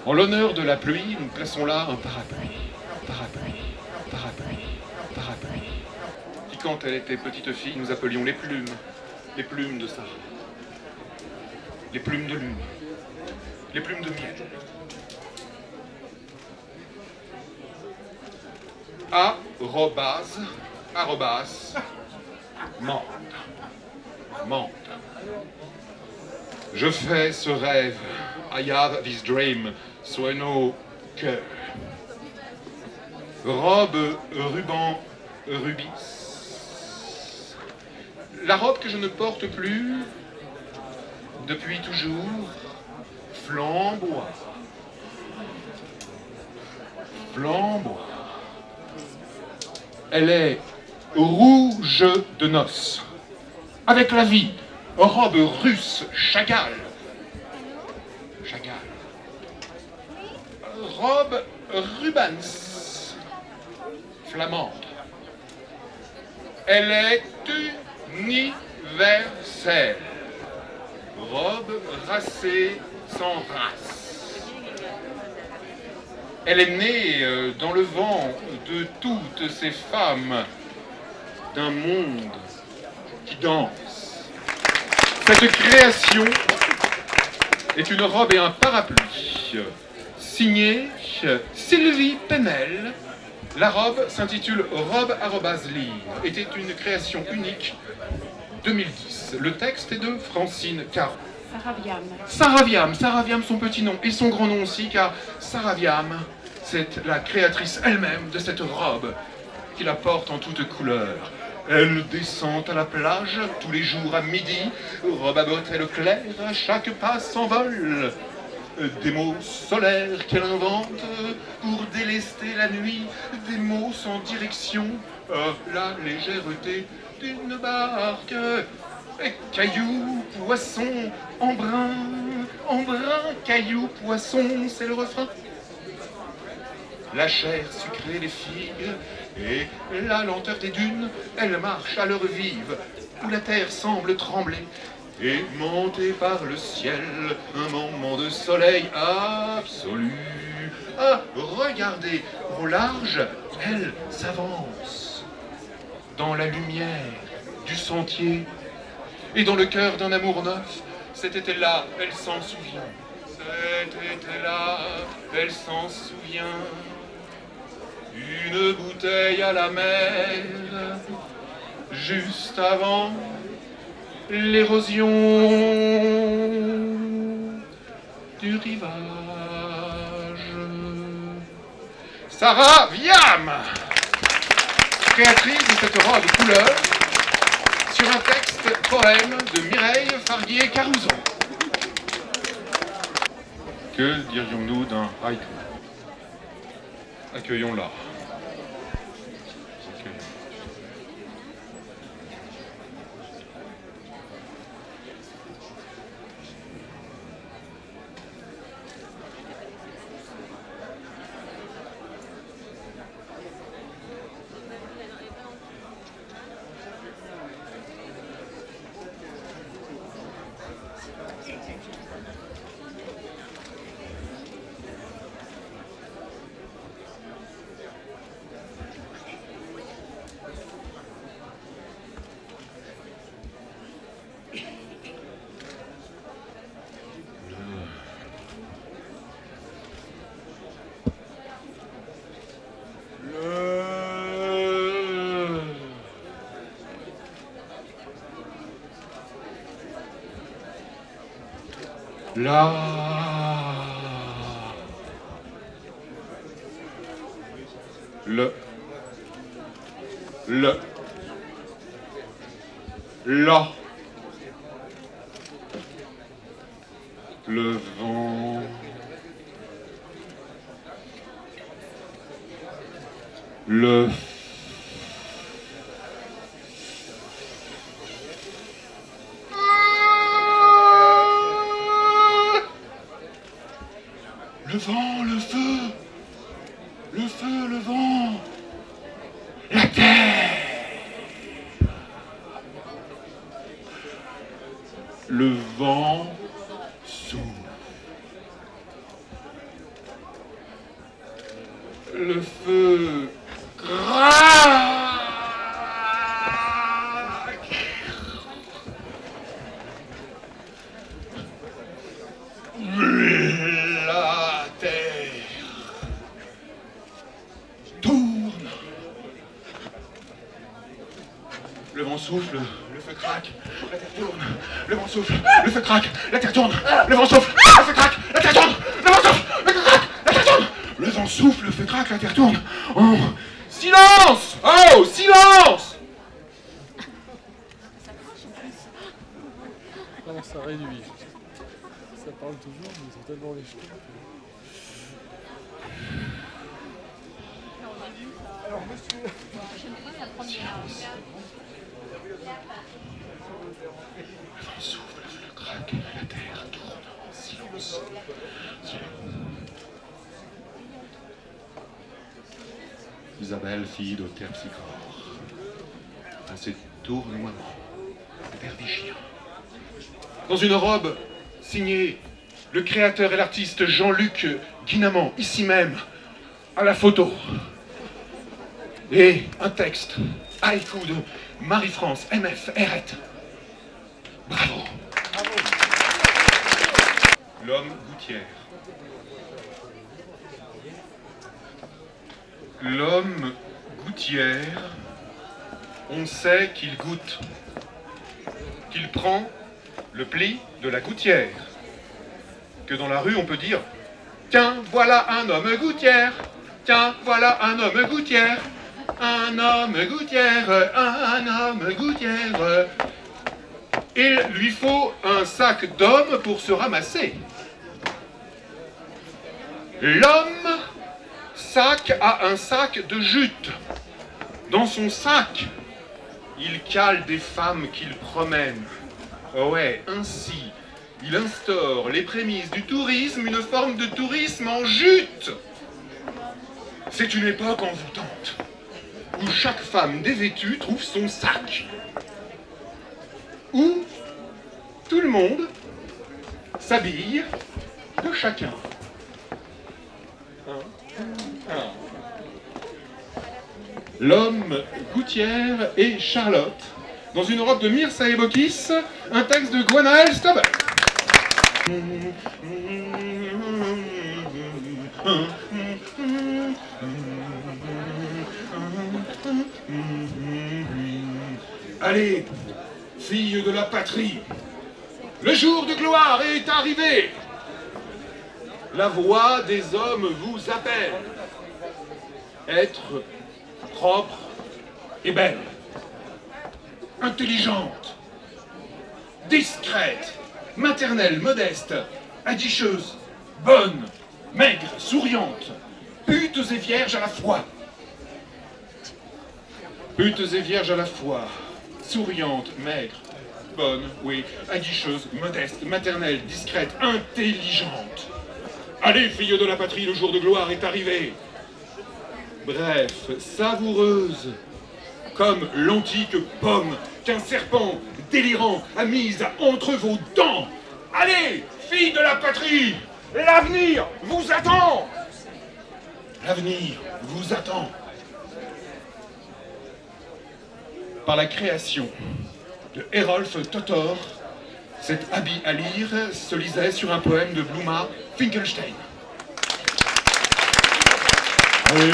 En l'honneur de la pluie, nous plaçons là un parapluie, parapluie, parapluie, parapluie, qui quand elle était petite fille, nous appelions les plumes de Sarah, les plumes de lune, les plumes de miel. Arrobas, menthe. Je fais ce rêve, I have this dream, soino cœur. Robe, ruban, rubis. La robe que je ne porte plus depuis toujours, flamboie. Flamboie. Elle est rouge de noces, avec la vie, robe russe, Chagall. Chagall. Robe Rubens, flamande. Elle est universelle. Robe racée sans race. Elle est née dans le vent de toutes ces femmes d'un monde qui danse. Cette création est une robe et un parapluie signée Sylvie Penel. La robe s'intitule Robe @line. Était une création unique 2010. Le texte est de Francine Caron. Sarah Viam, son petit nom et son grand nom aussi, car Sarah Viam, c'est la créatrice elle-même de cette robe qui la porte en toutes couleurs. Elle descend à la plage tous les jours à midi, robe à bretelles claires, à chaque pas s'envole. Des mots solaires qu'elle invente pour délester la nuit, des mots sans direction, la légèreté d'une barque. Cailloux, poisson, embrun, cailloux, poisson, c'est le refrain. La chair sucrée des figues et la lenteur des dunes, elles marchent à l'heure vive, où la terre semble trembler, aimantée par le ciel, un moment de soleil absolu. Ah, regardez, au large, elle s'avance dans la lumière du sentier. Et dans le cœur d'un amour neuf, cet été-là, elle s'en souvient. Cet été-là, elle s'en souvient. Une bouteille à la mer, juste avant l'érosion du rivage. Sarah Viam, créatrice de cette robe couleur, sur un texte poème de Mireille Farguier-Carouzon. Que dirions-nous d'un haïku? Accueillons-la. Le vent, le vent, le feu, le vent, la terre, le vent souffle, le feu craque. La terre tourne. Le vent souffle, le feu craque, la terre tourne. Le vent souffle, le feu craque, la terre tourne. Le vent souffle, le feu craque, la terre tourne. Le vent souffle, le feu craque, la terre tourne. Le vent souffle, le feu craque, la terre tourne. Oh, silence! Oh, silence! Non, ça réduit. Ça parle toujours, mais ils sont tellement léchés. Alors, monsieur. Le vent souffle, le feu craque, la terre tourne. Silence. Isabelle, fille de Terpsichore, à ses tournoiements, vertigineux. Dans une robe signée le créateur et l'artiste Jean-Luc Guinamant, ici même, à la photo. Et un texte, haïku de Marie-France, MF, Errette. Bravo. Bravo. L'homme gouttière. L'homme gouttière, on sait qu'il goûte, qu'il prend le pli de la gouttière, que dans la rue on peut dire « Tiens, voilà un homme gouttière, tiens, voilà un homme gouttière, un homme gouttière, un homme gouttière. » Il lui faut un sac d'homme pour se ramasser. L'homme sac a un sac de jute. Dans son sac, il cale des femmes qu'il promène. Oh ouais, ainsi, il instaure les prémices du tourisme, une forme de tourisme en jute. C'est une époque envoûtante, où chaque femme dévêtue trouve son sac. Où tout le monde s'habille de chacun. L'homme gouttière et Charlotte, dans une robe de Mircea et Bokis, un texte de Gwenaël Stobbe. Allez, filles de la patrie, le jour de gloire est arrivé. La voix des hommes vous appelle. Être propre et belle, intelligente, discrète, maternelle, modeste, aguicheuse, bonne, maigre, souriante, putes et vierges à la fois. Putes et vierges à la fois, souriante, maigre, bonne, oui, aguicheuse, modeste, maternelle, discrète, intelligente. Allez, filles de la patrie, le jour de gloire est arrivé. Bref, savoureuse, comme l'antique pomme qu'un serpent délirant a mise entre vos dents. Allez, filles de la patrie, l'avenir vous attend. L'avenir vous attend. Par la création de Herolf Totor, cet habit à lire se lisait sur un poème de Bluma Finkelstein. Allez,